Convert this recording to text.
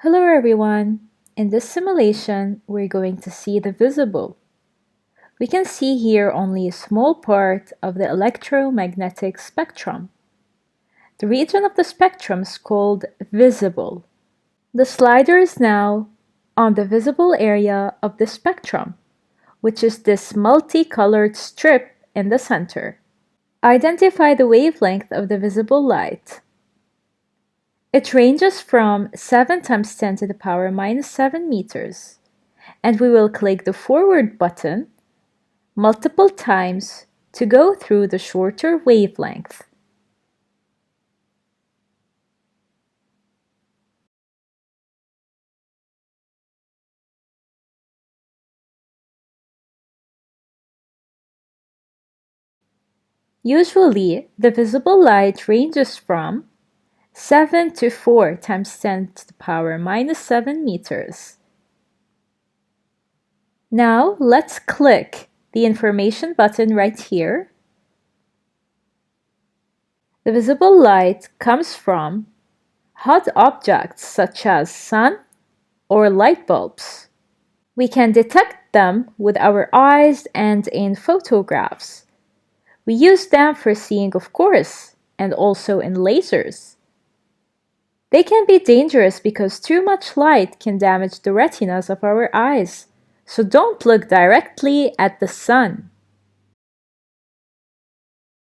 Hello everyone! In this simulation, we're going to see the visible. We can see here only a small part of the electromagnetic spectrum. The region of the spectrum is called visible. The slider is now on the visible area of the spectrum, which is this multicolored strip in the center. Identify the wavelength of the visible light. It ranges from 7 times 10 to the power minus 7 meters, and we will click the forward button multiple times to go through the shorter wavelength. Usually, the visible light ranges from 7 to 4 times 10 to the power minus 7 meters. Now, let's click the information button right here. The visible light comes from hot objects such as sun or light bulbs. We can detect them with our eyes and in photographs. We use them for seeing, of course, and also in lasers. They can be dangerous because too much light can damage the retinas of our eyes, so don't look directly at the sun.